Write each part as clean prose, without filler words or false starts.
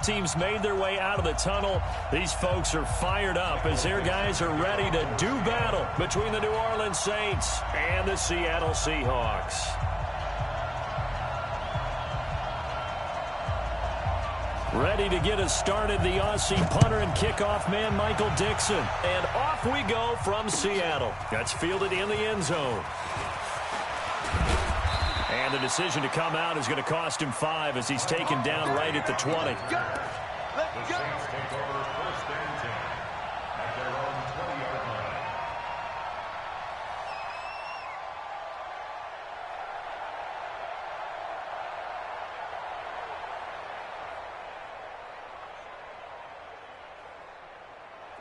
teams made their way out of the tunnel. These folks are fired up as their guys are ready to do battle between the New Orleans Saints and the Seattle Seahawks. Ready to get us started, the Aussie punter and kickoff man, Michael Dixon. And off we go from Seattle. That's fielded in the end zone. And the decision to come out is going to cost him 5 as he's taken down right at the 20. The Saints take over 1st and 10 at their own 20-yard line.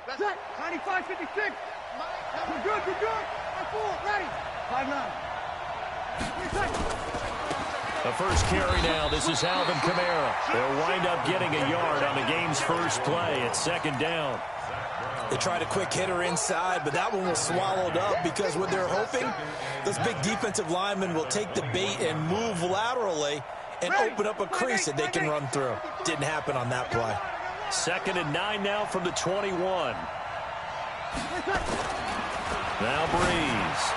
That's it. 95-56. We're good. We're good. 5-4. Ready. 5-9. The first carry now. This is Alvin Kamara. They'll wind up getting a yard on the game's first play. It's 2nd down. They tried a quick hitter inside, but that one was swallowed up because what they're hoping, those big defensive linemen will take the bait and move laterally and open up a crease that they can run through. Didn't happen on that play. 2nd and 9 now from the 21. Now Breeze.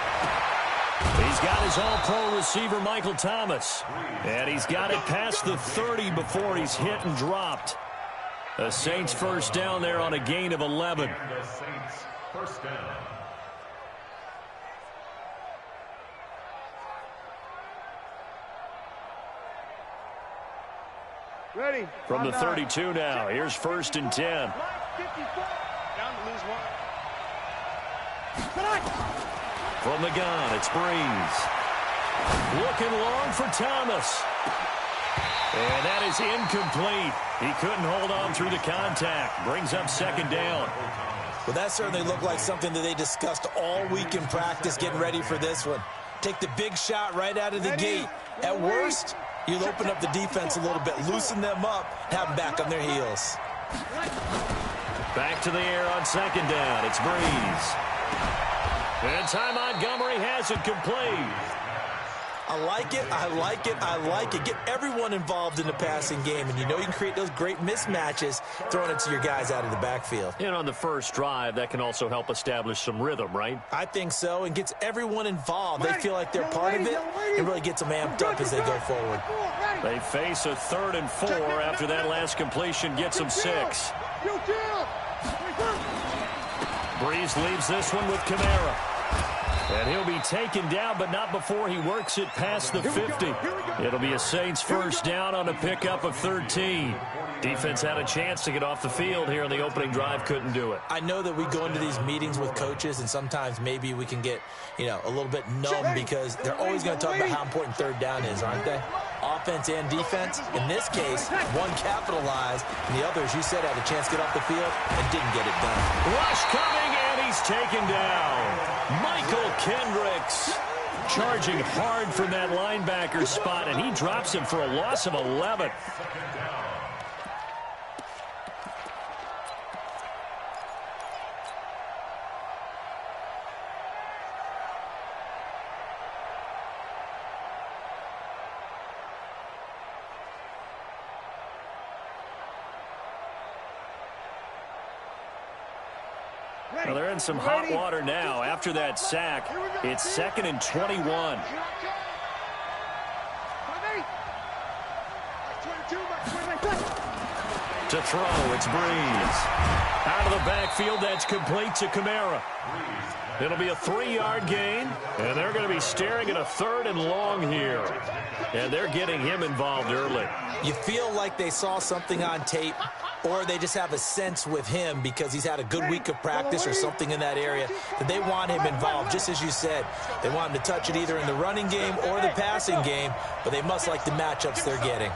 He's got his all-pro receiver, Michael Thomas. And he's got it past the 30 before he's hit and dropped. The Saints first down there on a gain of 11. The Saints first down. Ready. From the 32 now, here's 1st and 10. Down to lose 1. From the gun, it's Breeze. Looking long for Thomas. And that is incomplete. He couldn't hold on through the contact. Brings up 2nd down. Well, that certainly looked like something that they discussed all week in practice, getting ready for this one. Take the big shot right out of the gate. At worst, you'll open up the defense a little bit, loosen them up, have them back on their heels. Back to the air on 2nd down. It's Breeze. And Ty Montgomery has it complete. I like it, I like it, I like it. Get everyone involved in the passing game, and you know you can create those great mismatches throwing it to your guys out of the backfield. And on the first drive, that can also help establish some rhythm, right? I think so, and gets everyone involved. They feel like they're part of it, and really gets them amped up as they go forward. They face a 3rd and 4 after that last completion gets them 6. Breeze leaves this one with Kamara. And he'll be taken down, but not before he works it past the 50. It'll be a Saints first down on a pickup of 13. Defense had a chance to get off the field here on the opening drive, couldn't do it. I know that we go into these meetings with coaches, and sometimes maybe we can get, a little bit numb because they're always going to talk about how important 3rd down is, aren't they? Offense and defense. In this case, one capitalized, and the other, as you said, had a chance to get off the field and didn't get it done. Rush coming, and he's taken down. Michael Kendricks charging hard from that linebacker spot, and he drops him for a loss of 11. Well, they're in some hot water now. After that sack, it's 2nd and 21. To throw, it's Breeze. Out of the backfield, that's complete to Kamara. It'll be a 3-yard gain, and they're going to be staring at a 3rd and long here. And they're getting him involved early. You feel like they saw something on tape, or they just have a sense with him because he's had a good week of practice or something in that area that they want him involved. Just as you said, they want him to touch it either in the running game or the passing game, but they must like the matchups they're getting.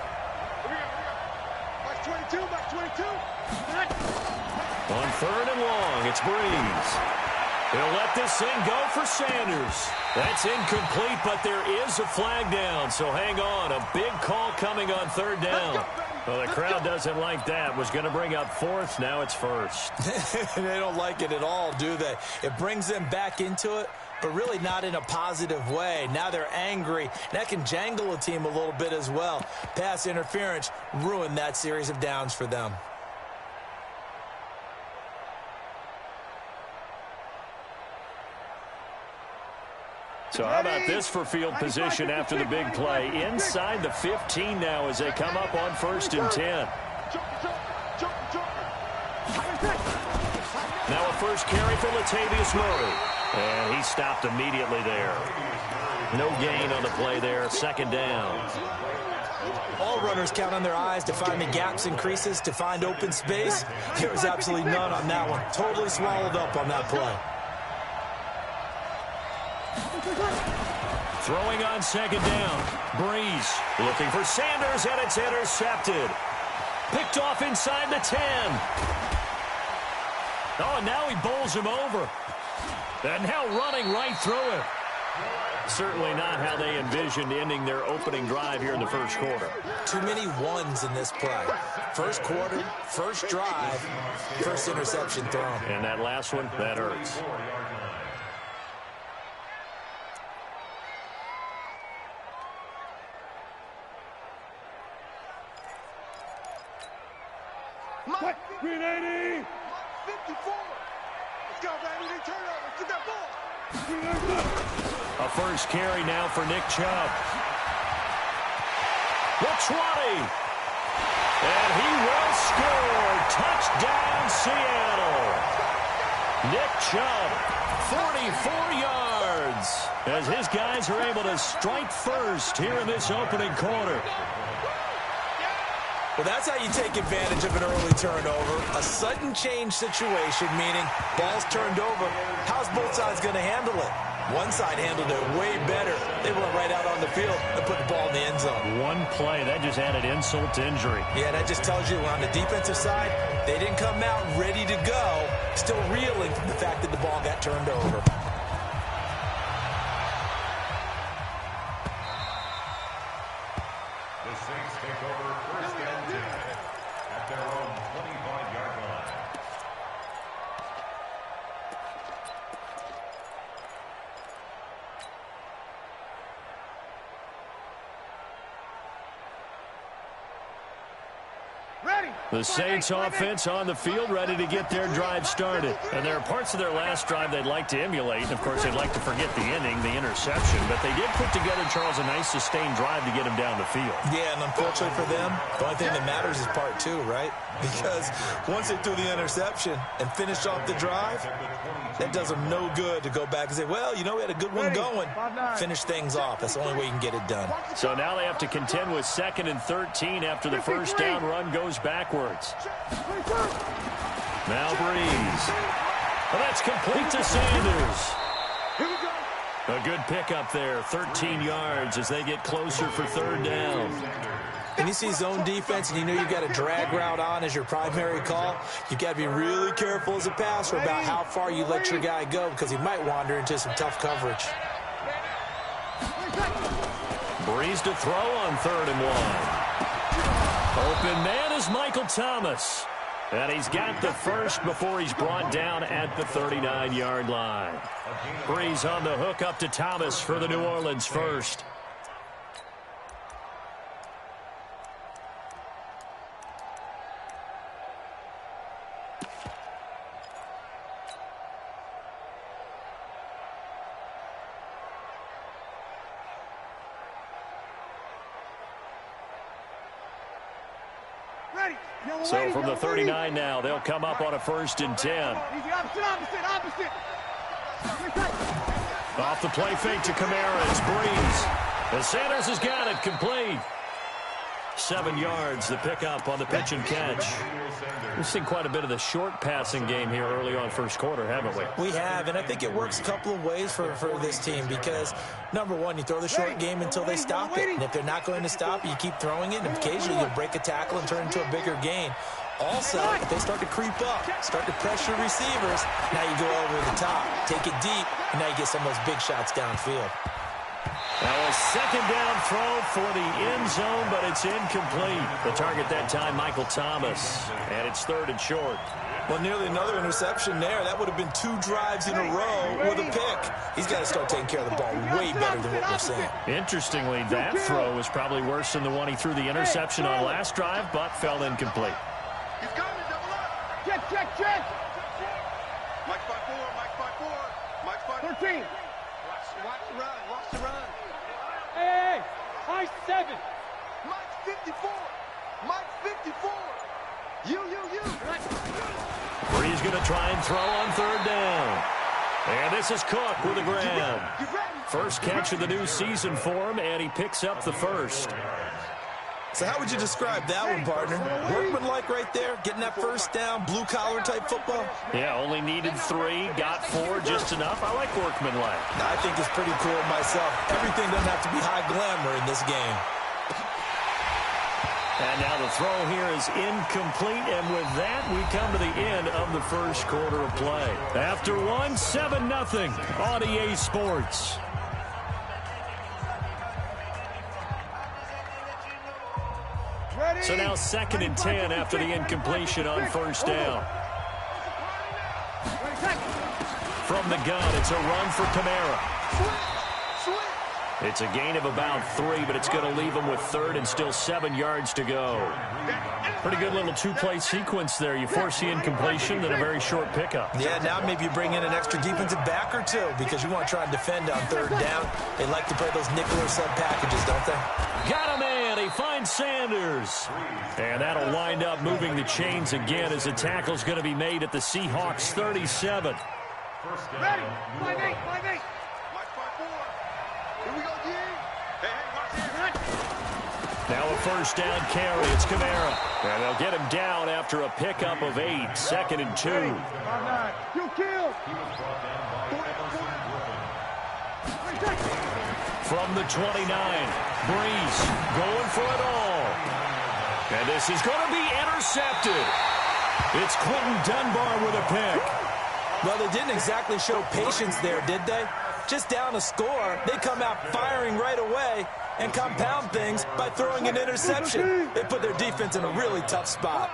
On 3rd and long, it's Breeze. They'll let this thing go for Sanders. That's incomplete, but there is a flag down, so hang on. A big call coming on 3rd down. Well, the crowd doesn't like that. Was going to bring up 4th. Now it's 1st. They don't like it at all, do they? It brings them back into it, but really not in a positive way. Now they're angry. That can jangle a team a little bit as well. Pass interference ruined that series of downs for them. So how about this for field position after the big play? Inside the 15 now as they come up on 1st and 10. Now a first carry for Latavius Murray. And he stopped immediately there. No gain on the play there. 2nd down. All runners count on their eyes to find the gaps and creases, to find open space. There was absolutely none on that one. Totally swallowed up on that play. Throwing on 2nd down. Breeze looking for Sanders, and it's intercepted. Picked off inside the 10. Oh, and now he bowls him over. And now running right through him. Certainly not how they envisioned ending their opening drive here in the 1st quarter. Too many ones in this play. 1st quarter, 1st drive, 1st interception thrown. And that last one, that hurts. What? 380! 54! Let's go, baby. They turn over. Let's get that ball. A first carry now for Nick Chubb. The 20. And he will score. Touchdown, Seattle. Nick Chubb, 44 yards. As his guys are able to strike first here in this opening quarter. Well, that's how you take advantage of an early turnover. A sudden change situation, meaning ball's turned over. How's both sides going to handle it? One side handled it way better. They went right out on the field and put the ball in the end zone. One play, that just added insult to injury. Yeah, that just tells you on the defensive side, they didn't come out ready to go, still reeling from the fact that the ball got turned over. The Saints offense on the field, ready to get their drive started. And there are parts of their last drive they'd like to emulate. And, of course, they'd like to forget the inning, the interception. But they did put together, Charles, a nice sustained drive to get him down the field. Yeah, and unfortunately for them, the only thing that matters is part 2, right? Because once they threw the interception and finished off the drive, that does them no good to go back and say, well, you know, we had a good one going. Finish things off. That's the only way you can get it done. So now they have to contend with 2nd and 13 after the first down run goes backwards. Now Breeze. Well, that's complete to Sanders. A good pickup there, 13 yards as they get closer for 3rd down. And you see zone defense and you know you've got a drag route on as your primary call, you've got to be really careful as a passer about how far you let your guy go because he might wander into some tough coverage. Breeze to throw on 3rd and 1. Open man is Michael Thomas. And he's got the first before he's brought down at the 39-yard line. Breeze on the hook up to Thomas for the New Orleans first. So from the 39 now, they'll come up on a 1st and 10. Opposite. Off the play fake to Kamara, it's Breeze. And Sanders has got it complete. 7 yards, the pickup on the pitch and catch. We've seen quite a bit of the short passing game here early on 1st quarter, haven't we? We have, and I think it works a couple of ways for this team because, number one, you throw the short game until they stop it. And if they're not going to stop it, you keep throwing it, and occasionally you'll break a tackle and turn it into a bigger gain. Also, if they start to creep up, start to pressure receivers, now you go over the top, take it deep, and now you get some of those big shots downfield. Now a second down throw for the end zone, but it's incomplete. The target that time, Michael Thomas. And it's 3rd and short. Well, nearly another interception there. That would have been 2 drives in a row with a pick. He's got to start taking care of the ball way better than what we're saying. Interestingly, that throw was probably worse than the one he threw the interception on last drive, but fell incomplete. He's coming, double up. Check, check, check. Mike's 5-4, Mike's 5-4, Mike's 5-4. 13. Watch the run, watch the run. Hey, high 7. Mike's 54. Mike's 54. You. Brees going to try and throw on 3rd down. And this is Cook with a grab. First catch of the new season for him, and he picks up the first. So how would you describe that one, partner? Workmanlike right there, getting that first down, blue-collar type football? Yeah, only needed 3, got 4, just enough. I like workmanlike. I think it's pretty cool myself. Everything doesn't have to be high glamour in this game. And now the throw here is incomplete, and with that, we come to the end of the first quarter of play. After one, 7-0 on EA Sports. So now 2nd and 10 after the incompletion on first down. From the gun, it's a run for Kamara. It's a gain of about 3, but it's going to leave him with 3rd and still 7 yards to go. Pretty good little 2-play sequence there. You force the incompletion, then a very short pickup. Yeah, now maybe you bring in an extra defensive back or 2 because you want to try and defend on 3rd down. They like to play those nickel or sub packages, don't they? Got a man. He finds Sanders. And that'll wind up moving the chains again as the tackle's going to be made at the Seahawks 37. Ready, 5-8, 5-8. Here we go, D. Hey, watch here. Now a first down carry. It's Kamara. And they'll get him down after a pickup of 8. 2nd and 2. You kill. From the 29, Brees going for it all. And this is going to be intercepted. It's Quentin Dunbar with a pick. Well, they didn't exactly show patience there, did they? Just down a score, they come out firing right away and compound things by throwing an interception. They put their defense in a really tough spot.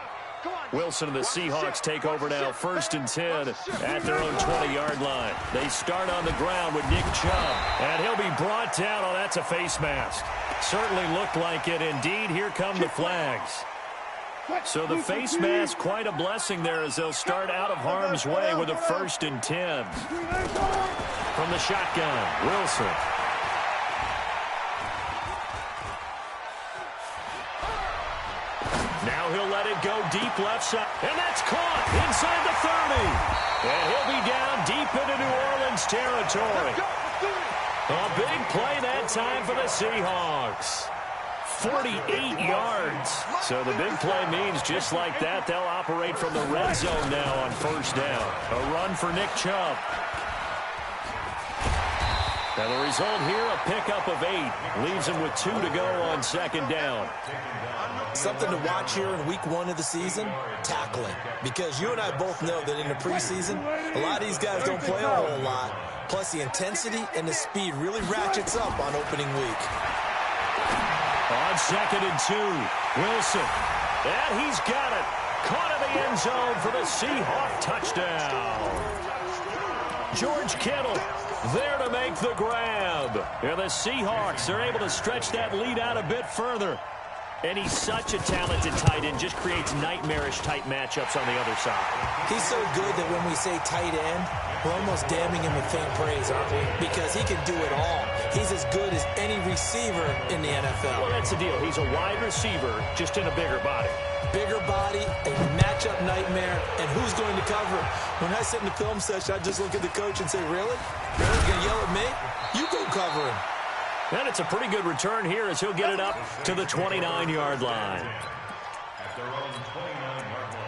Wilson and the Seahawks take over now, 1st and 10 at their own 20-yard line. They start on the ground with Nick Chubb, and he'll be brought down. Oh, that's a face mask. Certainly looked like it. Indeed, here come the flags. So the face mask, quite a blessing there as they'll start out of harm's way with a 1st and 10. From the shotgun, Wilson. Now he'll let it go deep left side. And that's caught inside the 30. And he'll be down deep into New Orleans territory. A big play that time for the Seahawks. 48 yards. So the big play means just like that, they'll operate from the red zone now on first down. A run for Nick Chubb. Now the result here, a pickup of 8. Leaves him with 2 to go on second down. Something to watch here in week 1 of the season, tackling. Because you and I both know that in the preseason, a lot of these guys don't play a whole lot. Plus the intensity and the speed really ratchets up on opening week. On second and 2, Wilson. And he's got it. Caught in the end zone for the Seahawk touchdown. George Kittle there to make the grab. And the Seahawks are able to stretch that lead out a bit further. And he's such a talented tight end, just creates nightmarish-type matchups on the other side. He's so good that when we say tight end, we're almost damning him with faint praise, aren't we? Because he can do it all. He's as good as any receiver in the NFL. Well, that's the deal. He's a wide receiver, just in a bigger body. Bigger body, a matchup nightmare, and who's going to cover him? When I sit in the film session, I just look at the coach and say, really? Really? You're going to yell at me? You go cover him. And it's a pretty good return here as he'll get it up to the 29-yard line. At their own 29-yard line.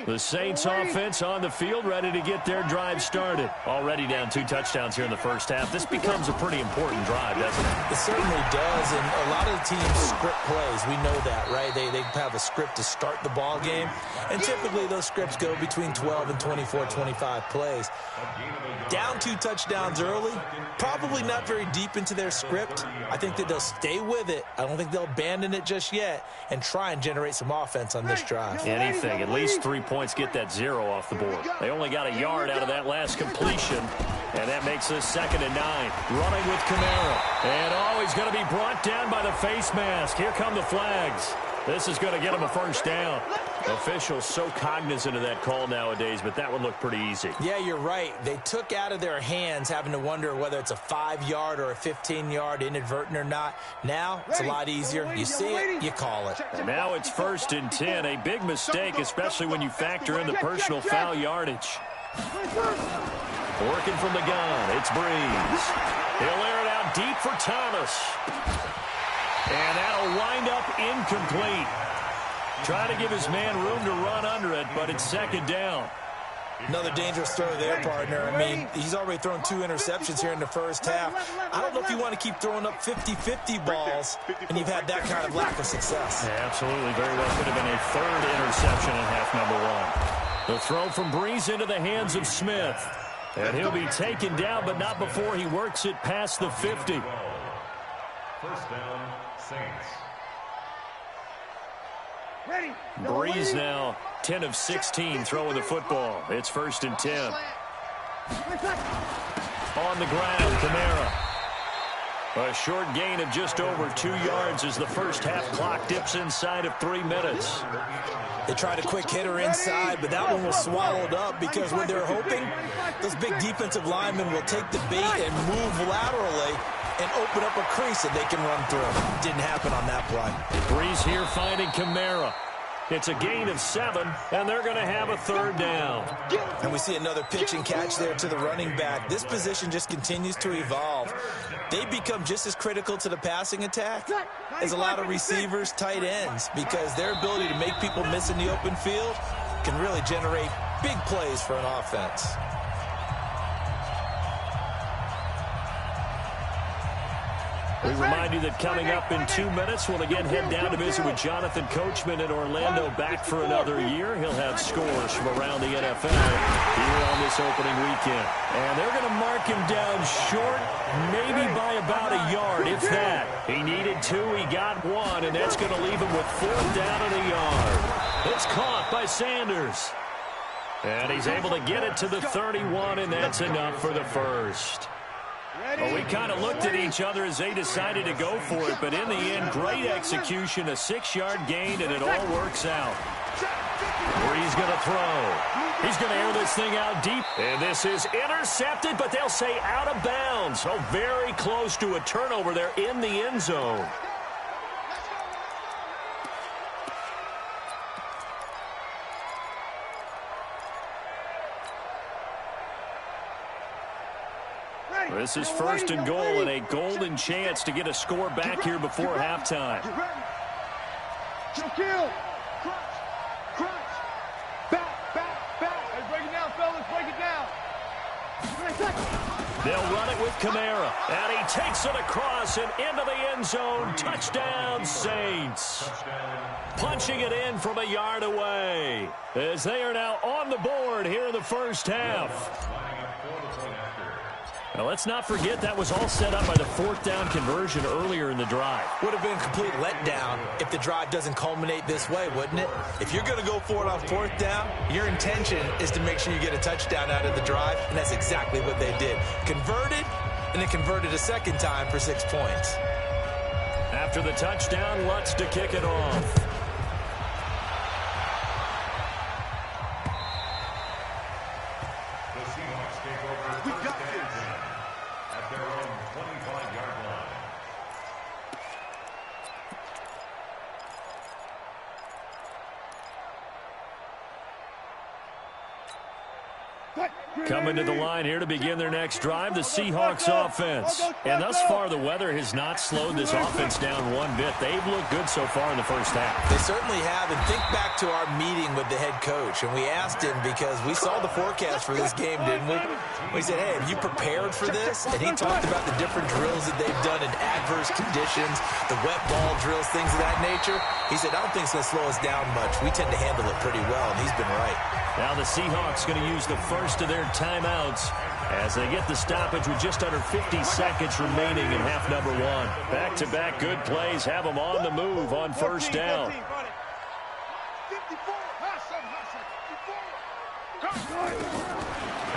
The Saints offense on the field, ready to get their drive started. Already down 2 touchdowns here in the first half. This becomes a pretty important drive, doesn't it? It certainly does, and a lot of the teams script plays. We know that, right? They have a script to start the ball game, and typically those scripts go between 12 and 24, 25 plays. Down 2 touchdowns early, probably not very deep into their script. I think that they'll stay with it. I don't think they'll abandon it just yet and try and generate some offense on this drive. Anything, at least 3 points, get that 0 off the board. They only got a yard out of that last completion, and that makes this 2nd and 9. Running with Kamara. And he's going to be brought down by the face mask. Here come the flags. This is going to get him a first down. Officials so cognizant of that call nowadays, but that one looked pretty easy. Yeah, you're right. They took out of their hands having to wonder whether it's a 5-yard or a 15-yard inadvertent or not. Now, it's a lot easier. You see it, you call it. And now it's 1st and 10. A big mistake, especially when you factor in the personal foul yardage. Working from the gun, it's Breeze. He'll air it out deep for Thomas. And that'll wind up incomplete. Trying to give his man room to run under it, but it's 2nd down. Another dangerous throw there, partner. I mean, he's already thrown 2 interceptions here in the first half. I don't know if you want to keep throwing up 50-50 balls, and you've had that kind of lack of success. Yeah, absolutely. Very well could have been a 3rd interception in half number 1. The throw from Breeze into the hands of Smith. And he'll be taken down, but not before he works it past the 50. 1st down, Saints. Breeze now 10 of 16 throwing the football. It's 1st and 10. On the ground, Kamara. A short gain of just over 2 yards as the first half clock dips inside of 3 minutes. They tried a quick hitter inside, but that one was swallowed up because what they're hoping, those big defensive linemen will take the bait and move laterally and open up a crease that they can run through. Didn't happen on that play. Breeze here finding Kamara. It's a gain of 7, and they're going to have a 3rd down. And we see another pitch and catch there to the running back. This position just continues to evolve. They become just as critical to the passing attack as a lot of receivers, tight ends, because their ability to make people miss in the open field can really generate big plays for an offense. We remind you that coming up in 2 minutes, we'll again head down to visit with Jonathan Coachman in Orlando, back for another year. He'll have scores from around the NFL here on this opening weekend. And they're going to mark him down short, maybe by about a yard, if that. He needed 2, he got 1, and that's going to leave him with 4th down and a yard. It's caught by Sanders. And he's able to get it to the 31, and that's enough for the first. Well, we kind of looked at each other as they decided to go for it, but in the end, great execution, a 6-yard gain, and it all works out. Breeze going to throw. He's going to air this thing out deep, and this is intercepted, but they'll say out of bounds. Oh, very close to a turnover there in the end zone. This is 1st and goal and a golden chance to get a score back here before halftime. Kill. Crunch. Back. Hey, break it down, fellas. Break it down. They'll run it with Kamara. And he takes it across and into the end zone. Touchdown, Saints. Punching it in from a yard away as they are now on the board here in the first half. Now, let's not forget that was all set up by the 4th down conversion earlier in the drive. Would have been a complete letdown if the drive doesn't culminate this way, wouldn't it? If you're going to go for it on 4th down, your intention is to make sure you get a touchdown out of the drive, and that's exactly what they did. Converted, and then converted a 2nd time for 6 points. After the touchdown, Lutz to kick it off. Cut. Coming to the line here to begin their next drive, the Seahawks offense. And thus far, the weather has not slowed this offense down one bit. They've looked good so far in the first half. They certainly have. And think back to our meeting with the head coach. And we asked him, because we saw the forecast for this game, didn't we? We said, hey, have you prepared for this? And he talked about the different drills that they've done in adverse conditions, the wet ball drills, things of that nature. He said, I don't think it's going to slow us down much. We tend to handle it pretty well, and he's been right. Now the Seahawks going to use the first of their timeouts as they get the stoppage with just under 50 seconds remaining in half number one. Back-to-back good plays have them on the move on first down.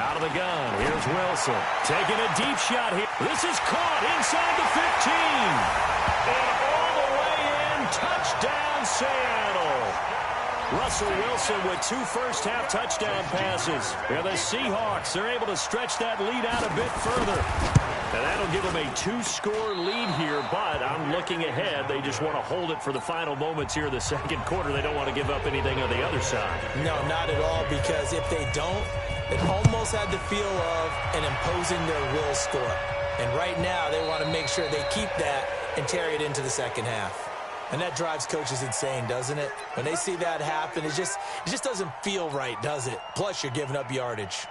Out of the gun, here's Wilson. Taking a deep shot here. This is caught inside the 15. And all the way in, touchdown Seattle. Russell Wilson with 2 first-half touchdown passes. And the Seahawks, they're able to stretch that lead out a bit further. And that'll give them a 2-score lead here, but I'm looking ahead. They just want to hold it for the final moments here in the second quarter. They don't want to give up anything on the other side. No, not at all, because if they don't, it almost had the feel of an imposing their will score. And right now, they want to make sure they keep that and carry it into the second half. And that drives coaches insane, doesn't it? When they see that happen, it just doesn't feel right, does it? Plus, you're giving up yardage.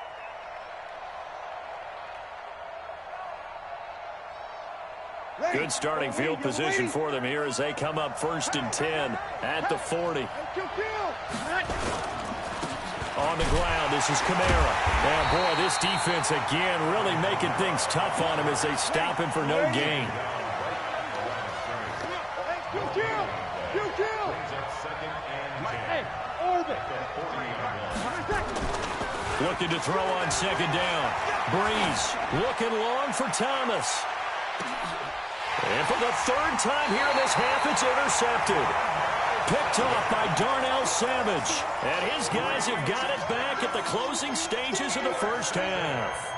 Good starting field position for them here as they come up 1st and 10 at the 40. On the ground, this is Kamara. And boy, this defense again really making things tough on him as they stop him for no gain. Looking to throw on second down. Breeze looking long for Thomas. And for the 3rd time here in this half, it's intercepted. Picked off by Darnell Savage. And his guys have got it back at the closing stages of the first half.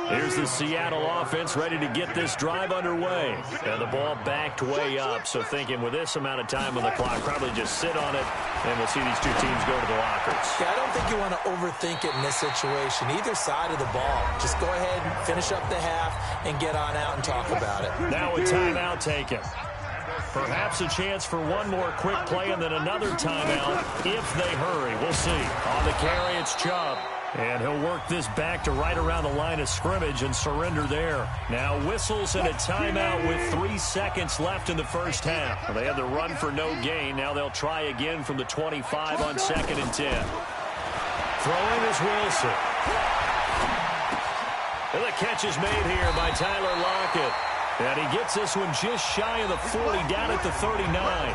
Here's the Seattle offense ready to get this drive underway. And the ball backed way up. So thinking with this amount of time on the clock, probably just sit on it, and we'll see these two teams go to the lockers. Yeah, I don't think you want to overthink it in this situation. Either side of the ball. Just go ahead and finish up the half and get on out and talk about it. Now a timeout taken. Perhaps a chance for one more quick play and then another timeout if they hurry. We'll see. On the carry, it's Chubb. And he'll work this back to right around the line of scrimmage and surrender there. Now whistles and a timeout with 3 seconds left in the first half. Well, they had the run for no gain. Now they'll try again from the 25 on 2nd and 10. Throwing is Wilson. And the catch is made here by Tyler Lockett. And he gets this one just shy of the 40 down at the 39.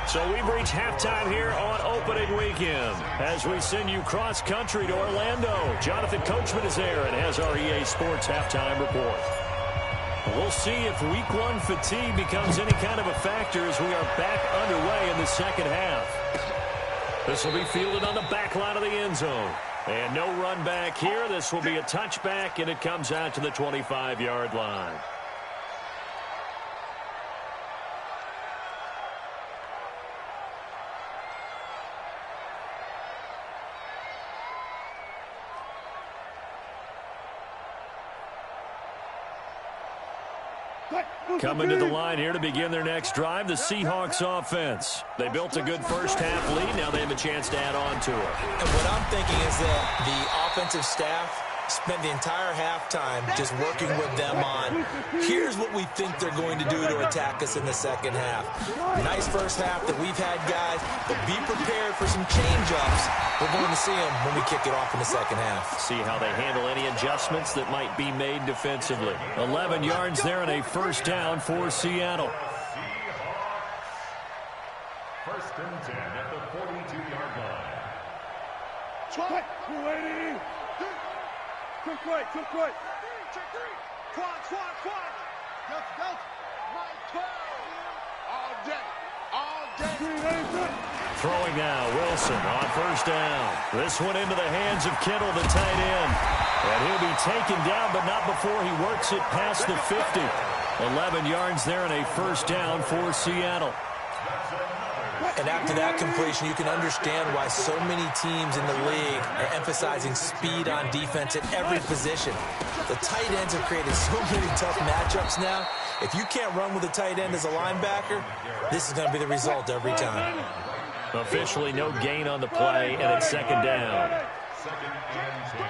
So we've reached halftime here on opening weekend as we send you cross-country to Orlando. Jonathan Coachman is there and has our EA Sports halftime report. We'll see if Week 1 fatigue becomes any kind of a factor as we are back underway in the second half. This will be fielded on the back line of the end zone. And no run back here. This will be a touchback, and it comes out to the 25-yard line. Coming to the line here to begin their next drive, the Seahawks offense. They built a good first-half lead. Now they have a chance to add on to it. And what I'm thinking is that the offensive staff spent the entire halftime just working with them on, here's what we think they're going to do to attack us in the second half. Nice first half that we've had, guys, but be prepared for some change-ups. We're going to see them when we kick it off in the second half. See how they handle any adjustments that might be made defensively. 11 yards there and a first down for Seattle. First and 10 at the 42-yard line. Squat, 280. Quick right, quick right. Quad, quad, quad. Delta, right, 12. All day, all day. Throwing now, Wilson on first down. This one into the hands of Kittle, the tight end. And he'll be taken down, but not before he works it past the 50. 11 yards there and a first down for Seattle. And after that completion, you can understand why so many teams in the league are emphasizing speed on defense at every position. The tight ends have created so many tough matchups now. If you can't run with a tight end as a linebacker, this is going to be the result every time. Officially no gain on the play, and it's second down. Second and 10.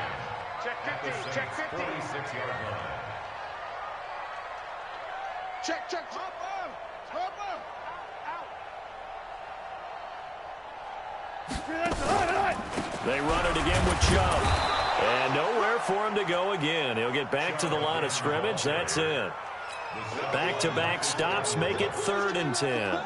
Check 15, check 15. 46-yard line. Check. Hop up. They run it again with Chubb. And nowhere for him to go again. He'll get back to the line of scrimmage. That's it. Back-to-back stops make it 3rd and 10.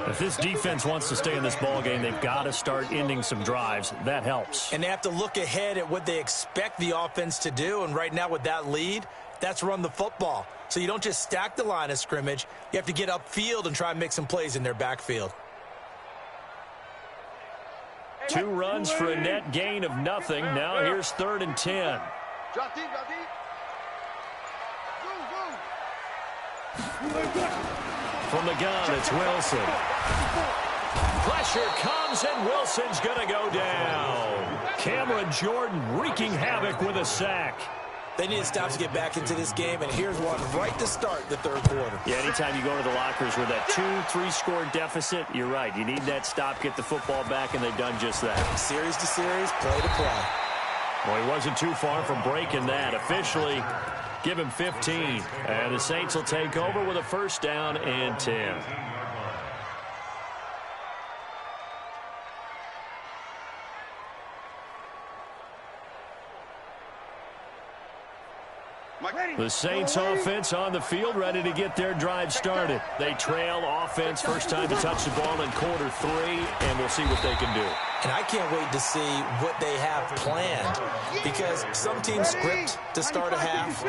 If this defense wants to stay in this ballgame, they've got to start ending some drives. That helps. And they have to look ahead at what they expect the offense to do. And right now with that lead, that's run the football. So you don't just stack the line of scrimmage. You have to get upfield and try and make some plays in their backfield. 2 runs for a net gain of nothing. Now here's 3rd and 10. Drop deep. From the gun, it's Wilson. Pressure comes, and Wilson's going to go down. Cameron Jordan wreaking havoc with a sack. They need to stop to get back into this game, and here's one right to start the 3rd quarter. Yeah, anytime you go to the lockers with that 2-3 score deficit, you're right. You need that stop, get the football back, and they've done just that. Series to series, play to play. Well, he wasn't too far from breaking that. Officially, give him 15. And the Saints will take over with a 1st down and 10. The Saints offense on the field, ready to get their drive started. They trail offense, first time to touch the ball in quarter 3, and we'll see what they can do. And I can't wait to see what they have planned, because some teams script to start a half.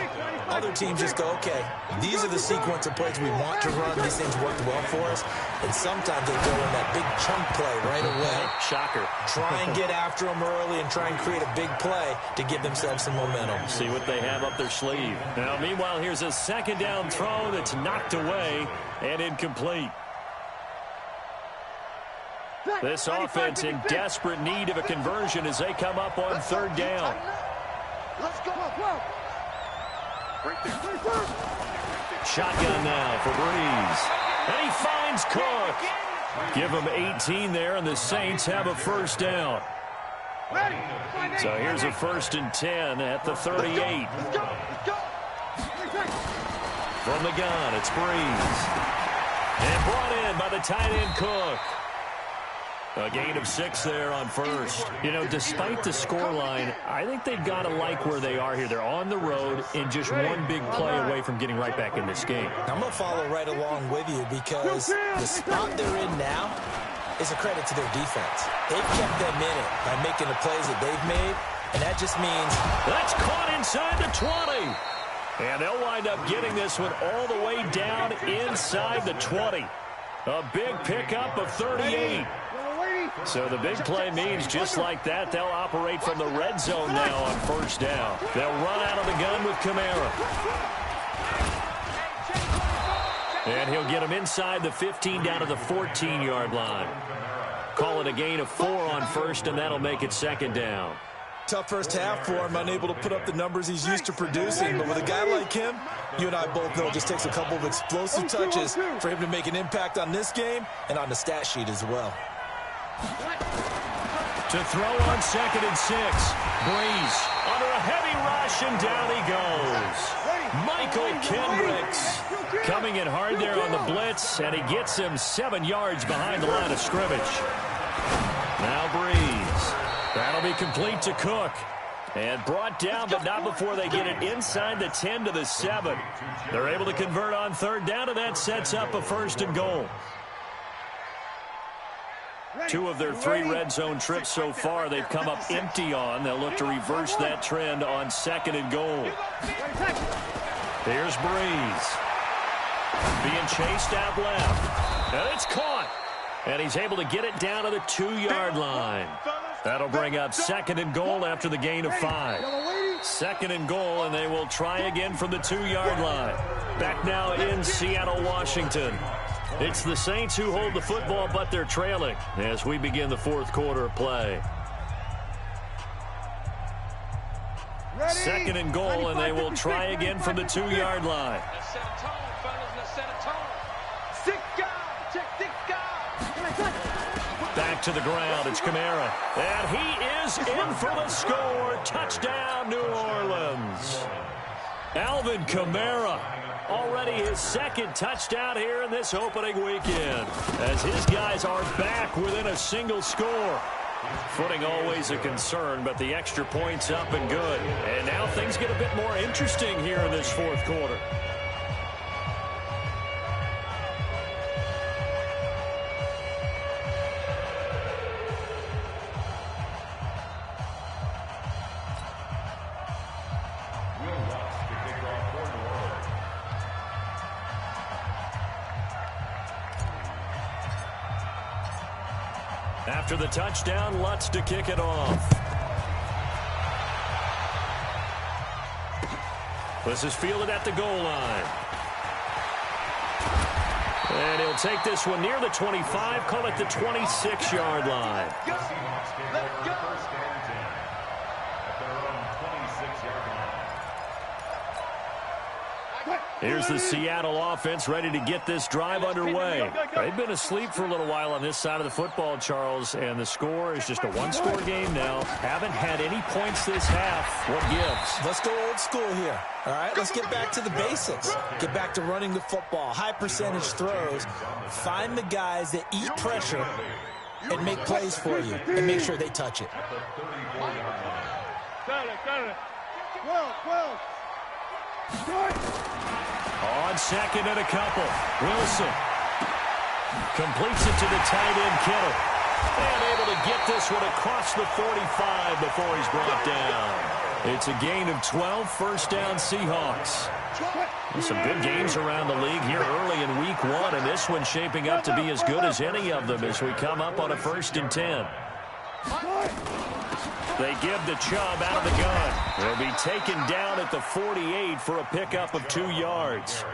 Other teams just go, okay, these are the sequence of plays we want to run. These things worked well for us. And sometimes they go in that big chunk play right away. Shocker. Try and get after them early and try and create a big play to give themselves some momentum. See what they have up their sleeve. Now, meanwhile, here's a 2nd down throw that's knocked away and incomplete. This offense in desperate need of a conversion as they come up on 3rd down. Let's go. Shotgun now for Breeze. And he finds Cook. Give him 18 there, and the Saints have a 1st down. So here's a 1st and 10 at the 38. From the gun, it's Breeze. And brought in by the tight end Cook. A gain of 6 there on 1st. You know, despite the scoreline, I think they've got to like where they are here. They're on the road and just one big play away from getting right back in this game. I'm going to follow right along with you, because the spot they're in now is a credit to their defense. They've kept them in it by making the plays that they've made, and that just means that's caught inside the 20. And they'll wind up getting this one all the way down inside the 20. A big pickup of 38. So the big play means just like that, they'll operate from the red zone now on 1st down. They'll run out of the gun with Kamara. And he'll get him inside the 15 down to the 14-yard line. Call it a gain of 4 on 1st, and that'll make it 2nd down. Tough first half for him, unable to put up the numbers he's used to producing. But with a guy like him, you and I both know it just takes a couple of explosive touches for him to make an impact on this game and on the stat sheet as well. To throw on 2nd and 6. Breeze under a heavy rush, and down he goes. Michael Kendricks coming in hard there on the blitz, and he gets him 7 yards behind the line of scrimmage. Now Breeze. That'll be complete to Cook. And brought down, but not before they get it inside the 10 to the 7. They're able to convert on 3rd down, and that sets up a 1st and goal. 2 of their 3 red zone trips so far they've come up empty on. They'll look to reverse that trend on 2nd and goal. Here's Breeze. Being chased out left. And it's caught. And he's able to get it down to the 2-yard line. That'll bring up 2nd and goal after the gain of 5. 2nd and goal, and they will try again from the 2-yard line. Back now in Seattle, Washington. It's the Saints who hold the football, but they're trailing as we begin the fourth quarter of play. Ready? Second and goal, and they will try again from the 2-yard line. Let's set a tone, fellas. Let's set a tone. 6 guys. Check 6 guys. Back to the ground. It's Kamara. And he is in for the score. Touchdown, New Orleans. Alvin Kamara. Already his second touchdown here in this opening weekend, as his guys are back within a single score. Footing always a concern, but the extra point's up and good. And now things get a bit more interesting here in this fourth quarter. After the touchdown, Lutz to kick it off. This is fielded at the goal line. And he'll take this one near the 25, call it the 26-yard line. Here's the Seattle offense ready to get this drive underway. They've been asleep for a little while on this side of the football, Charles, and the score is just a one-score game now. Haven't had any points this half. What gives? Let's go old school here. All right, let's get back to the basics. Get back to running the football, high percentage throws. Find the guys that eat pressure and make plays for you and make sure they touch it. 12. On second and a couple, Wilson completes it to the tight end, Kittle. And able to get this one across the 45 before he's brought down. It's a gain of 12, first down Seahawks. There's some good games around the league here early in week 1, and this one's shaping up to be as good as any of them as we come up on a 1st and 10. They give the Chubb out of the gun. He'll be taken down at the 48 for a pickup of 2 yards.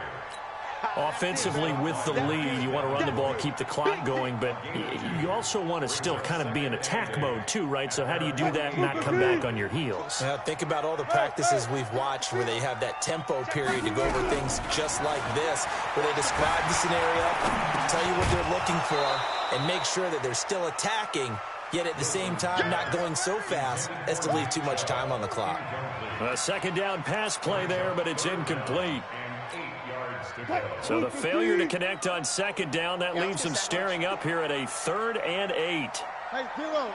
Offensively with the lead, you want to run the ball, keep the clock going, but you also want to still kind of be in attack mode too, right? So how do you do that and not come back on your heels? Yeah, think about all the practices we've watched where they have that tempo period to go over things just like this, where they describe the scenario, tell you what they're looking for, and make sure that they're still attacking, yet at the same time not going so fast as to leave too much time on the clock. A second down pass play there, but it's incomplete. So the failure to connect on second down, that leaves them staring up here at a 3rd and 8. Hey, 0.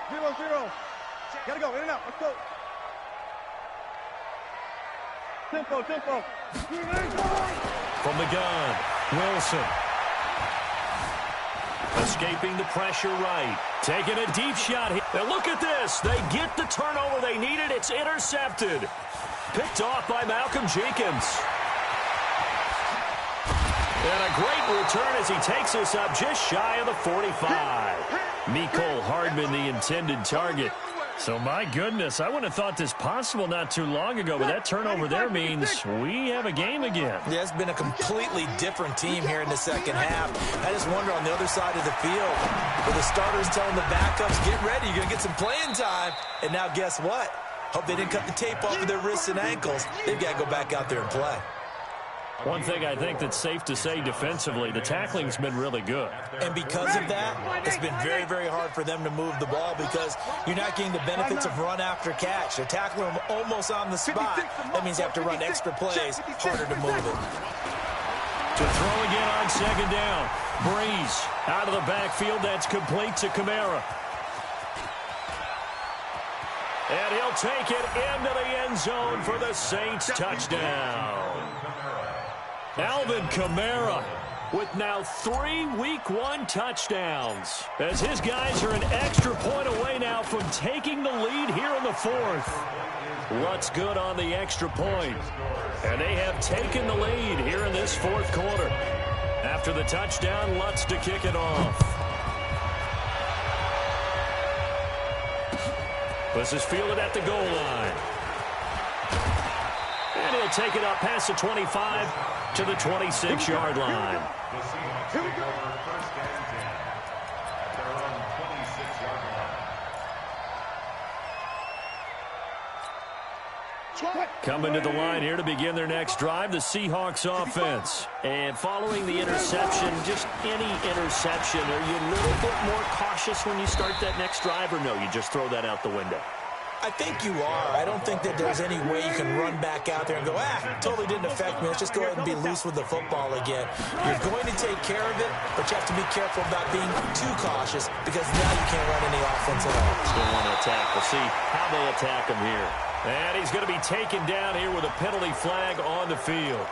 Gotta go, in and out, let's go. Tempo. From the gun, Wilson. Escaping the pressure right. Taking a deep shot here. Now look at this. They get the turnover they needed. It's intercepted. Picked off by Malcolm Jenkins. And a great return as he takes us up just shy of the 45. Mecole Hardman, the intended target. So, my goodness, I wouldn't have thought this possible not too long ago, but that turnover there means we have a game again. Yeah, it's been a completely different team here in the second half. I just wonder on the other side of the field, where the starters telling the backups, get ready, you're going to get some playing time. And now guess what? Hope they didn't cut the tape off of their wrists and ankles. They've got to go back out there and play. One thing I think that's safe to say defensively, the tackling's been really good. And because of that, it's been very, very hard for them to move the ball because you're not getting the benefits of run after catch. They're tackling them almost on the spot. That means you have to run extra plays, harder to move it. To throw again on second down. Breeze out of the backfield. That's complete to Kamara. And he'll take it into the end zone for the Saints touchdown. Alvin Kamara with now 3 Week 1 touchdowns, as his guys are an extra point away now from taking the lead here in the 4th. Lutz good on the extra point, and they have taken the lead here in this 4th quarter. After the touchdown, Lutz to kick it off. This is fielded at the goal line. And he'll take it up past the 25 to the 26-yard line. The Seahawks take over first and 10 at their own 26-yard line. Coming to the line here to begin their next drive, the Seahawks offense. And following the interception, just any interception, are you a little bit more cautious when you start that next drive, or no, you just throw that out the window? I think you are. I don't think that there's any way you can run back out there and go, totally didn't affect me. Let's just go ahead and be loose with the football again. You're going to take care of it, but you have to be careful about being too cautious because now you can't run any offense at all. Still want to attack. We'll see how they attack him here. And he's going to be taken down here with a penalty flag on the field.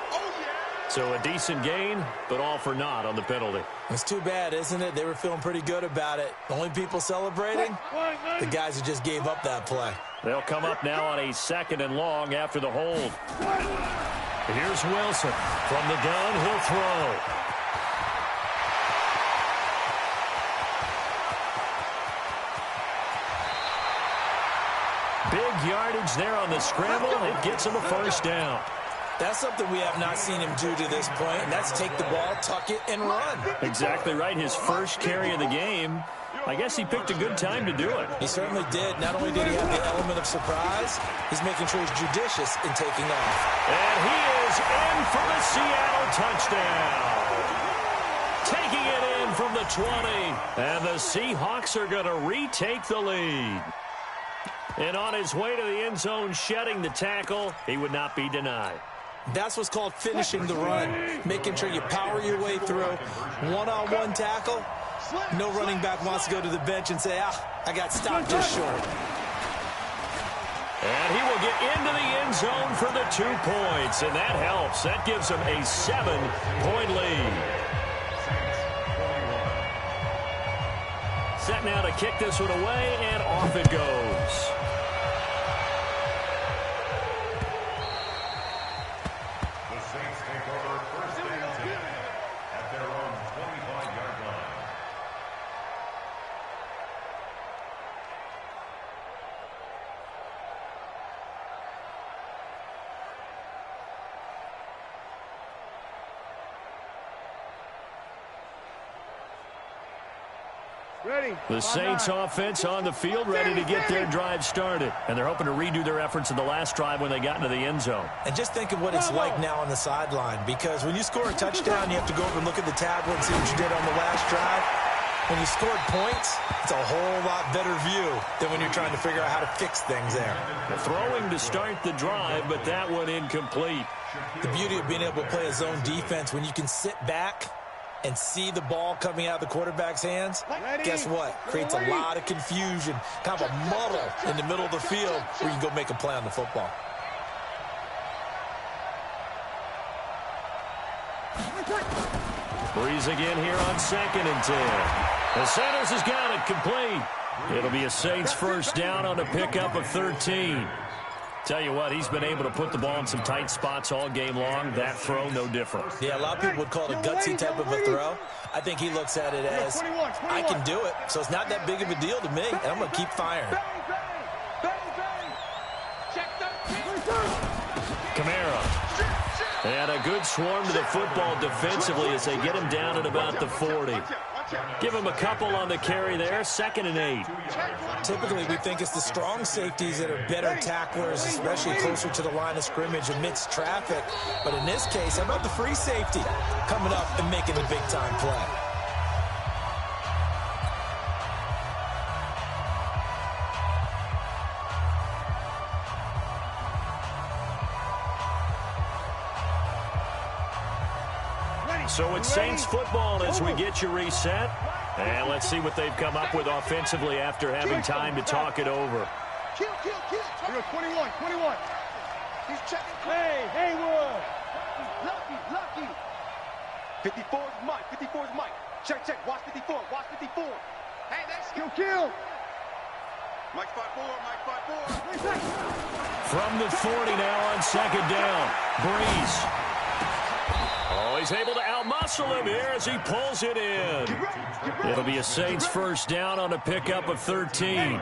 So a decent gain, but all for naught on the penalty. It's too bad, isn't it? They were feeling pretty good about it. The only people celebrating, the guys who just gave up that play. They'll come up now on a 2nd and long after the hold. Here's Wilson. From the gun, he'll throw. Big yardage there on the scramble. It gets him a first down. That's something we have not seen him do to this point, and that's take the ball, tuck it, and run. Exactly right. His first carry of the game. I guess he picked a good time to do it. He certainly did. Not only did he have the element of surprise, he's making sure he's judicious in taking off. And he is in for the Seattle touchdown. Taking it in from the 20. And the Seahawks are going to retake the lead. And on his way to the end zone, shedding the tackle, he would not be denied. That's what's called finishing the run, making sure you power your way through. One-on-one tackle, no running back wants to go to the bench and say, I got stopped just short. And he will get into the end zone for the 2 points, and that helps. That gives him a 7-point lead. Set now to kick this one away, and off it goes. The Saints offense on the field, ready to get their drive started. And they're hoping to redo their efforts in the last drive when they got into the end zone. And just think of what it's like now on the sideline, because when you score a touchdown, you have to go over and look at the tablet and see what you did on the last drive. When you scored points, it's a whole lot better view than when you're trying to figure out how to fix things there. The throwing to start the drive, but that one incomplete. The beauty of being able to play a zone defense, when you can sit back and see the ball coming out of the quarterback's hands, guess what? Creates a lot of confusion, kind of a muddle in the middle of the field where you can go make a play on the football. Breeze again here on 2nd and 10. The Sanders has got it complete. It'll be a Saints first down on a pickup of 13. Tell you what, he's been able to put the ball in some tight spots all game long. That throw, no different. Yeah, a lot of people would call it a gutsy type of a throw. I think he looks at it as, I can do it, so it's not that big of a deal to me, and I'm going to keep firing. Kamara. And a good swarm to the football defensively as they get him down at about the 40. Give him a couple on the carry there. 2nd and 8. Typically, we think it's the strong safeties that are better tacklers, especially closer to the line of scrimmage amidst traffic. But in this case, how about the free safety coming up and making a big-time play? So it's Saints football as we get you reset. And let's see what they've come up with offensively after having time to talk it over. Kill. 21. He's checking. Hey, Haywood. Lucky. 54 is Mike. Check. Watch 54. Hey, that's kill. Mike 5-4. From the 40 now on 2nd down. Breeze. Oh, he's able to outmuscle him here as he pulls it in. It'll be a Saints first down on a pickup of 13.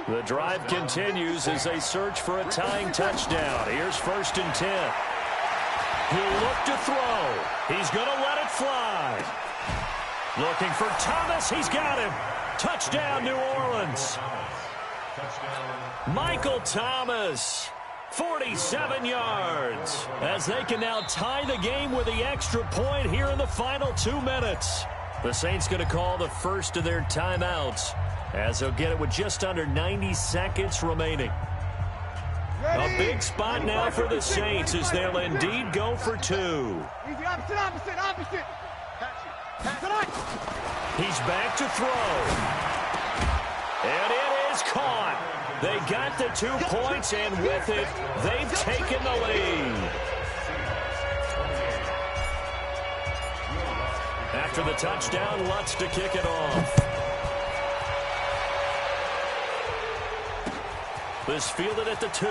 The drive continues as they search for a tying touchdown. Here's 1st and 10. He'll look to throw. He's going to let it fly. Looking for Thomas. He's got him. Touchdown, New Orleans. Michael Thomas, 47 yards, as they can now tie the game with the extra point here in the final 2 minutes. The Saints going to call the first of their timeouts, as they'll get it with just under 90 seconds remaining. A big spot now for the Saints as they'll indeed go for 2. Opposite. He's back to throw. And it is caught. They got the 2 points, and with it, they've taken the lead. After the touchdown, Lutz to kick it off. This fielded at the 2.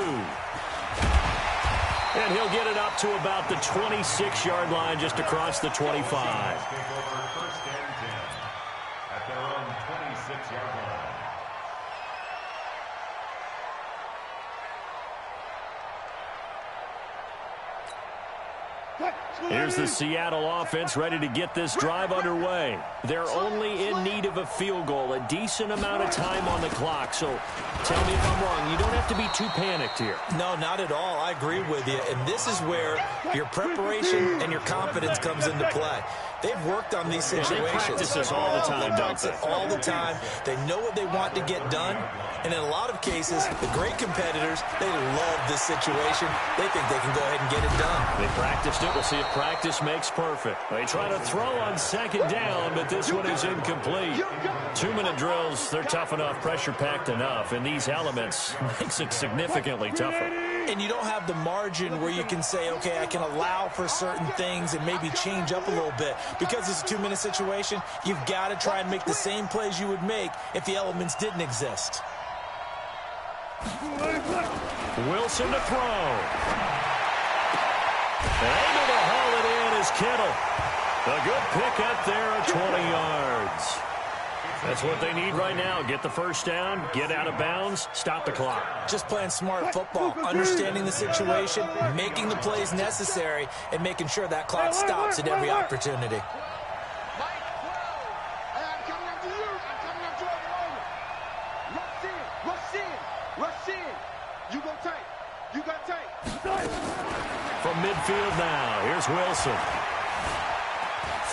And he'll get it up to about the 26-yard line, just across the 25. First and 10 at their own 26-yard line. Here's the Seattle offense ready to get this drive underway. They're only in need of a field goal, a decent amount of time on the clock. So tell me if I'm wrong. You don't have to be too panicked here. No, not at all. I agree with you. And this is where your preparation and your confidence comes into play. They've worked on these situations. They practice this all the time, don't they? All the time. They know what they want to get done. And in a lot of cases, the great competitors, they love this situation. They think they can go ahead and get it done. They practiced it. We'll see if practice makes perfect. They try to throw on second down, but this one is incomplete. 2-minute drills, they're tough enough, pressure-packed enough, and these elements makes it significantly tougher. And you don't have the margin where you can say, okay, I can allow for certain things and maybe change up a little bit. Because it's a 2-minute situation, you've got to try and make the same plays you would make if the elements didn't exist. Wilson to throw. Able to haul it in is Kittle. A good pick up there at 20 yards. That's what they need right now. Get the first down, get out of bounds, stop the clock. Just playing smart football, understanding the situation, making the plays necessary, and making sure that clock stops at every opportunity. From midfield now, here's Wilson.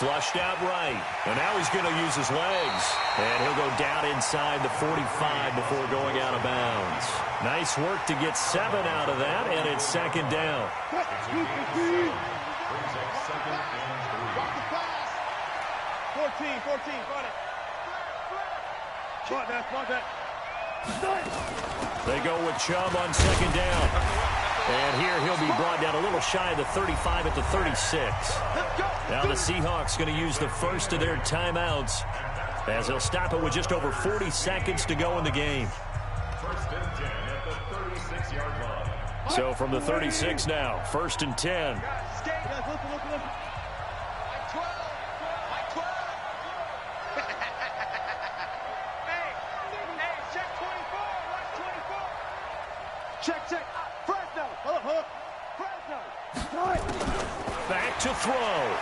Flushed out right, and now he's going to use his legs. And he'll go down inside the 45 before going out of bounds. Nice work to get 7 out of that, and it's second down. 14. They go with Chubb on second down. And here he'll be brought down a little shy of the 35 at the 36. Now the Seahawks going to use the first of their timeouts as they'll stop it with just over 40 seconds to go in the game. First and 10 at the 36-yard line. So from the 36 now, first and 10. Check. Back to throw.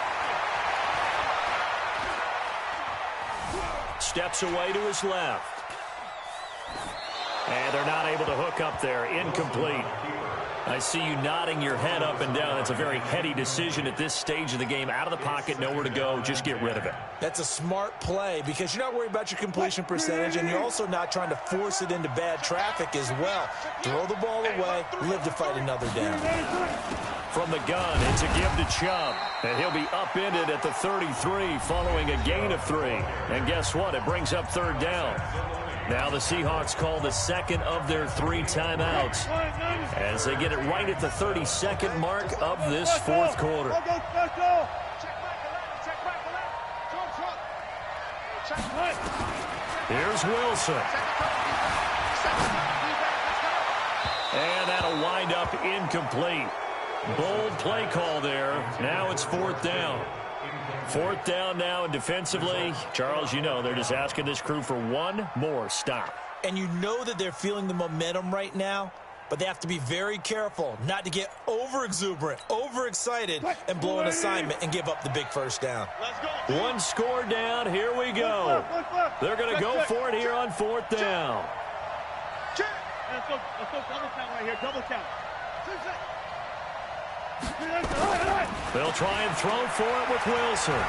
Steps away to his left. And they're not able to hook up there. Incomplete. I see you nodding your head up and down. That's a very heady decision at this stage of the game. Out of the pocket, nowhere to go. Just get rid of it. That's a smart play because you're not worried about your completion percentage, and you're also not trying to force it into bad traffic as well. Throw the ball away, live to fight another down. From the gun, it's a give to Chubb. And he'll be upended at the 33 following a gain of 3. And guess what? It brings up third down. Now the Seahawks call the second of their 3 timeouts as they get it right at the 32nd mark of this fourth quarter. Here's Wilson. And that'll wind up incomplete. Bold play call there. Now it's fourth down. Fourth down now, and defensively, Charles, you know, they're just asking this crew for one more stop. And you know that they're feeling the momentum right now. but they have to be very careful not to get over-exuberant, over-excited, and blow an assignment and give up the big first down. One score down. Here we go. They're going to go for it here on fourth down. Let's go double count right here, double count. They'll try and throw for it with Wilson.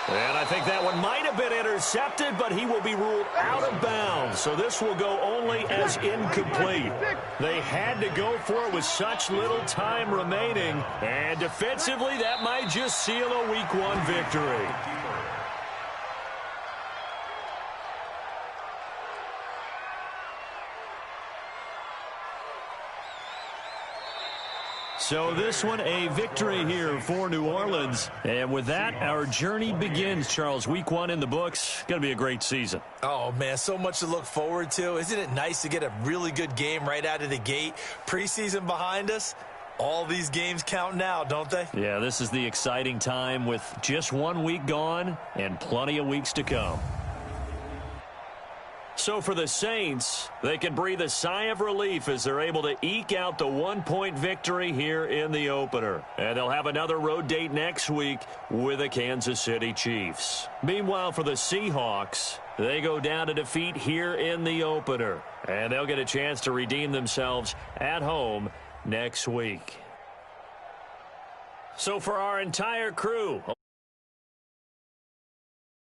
And I think that one might have been intercepted, but he will be ruled out of bounds. So this will go only as incomplete. They had to go for it with such little time remaining. And defensively, that might just seal a Week 1 victory. So this one, a victory here for New Orleans. And with that, our journey begins, Charles. Week 1 in the books. Going to be a great season. Oh, man, so much to look forward to. Isn't it nice to get a really good game right out of the gate? Preseason behind us. All these games count now, don't they? Yeah, this is the exciting time with just 1 week gone and plenty of weeks to come. So for the Saints, they can breathe a sigh of relief as they're able to eke out the 1-point victory here in the opener. And they'll have another road date next week with the Kansas City Chiefs. Meanwhile, for the Seahawks, they go down to defeat here in the opener. And they'll get a chance to redeem themselves at home next week. So for our entire crew...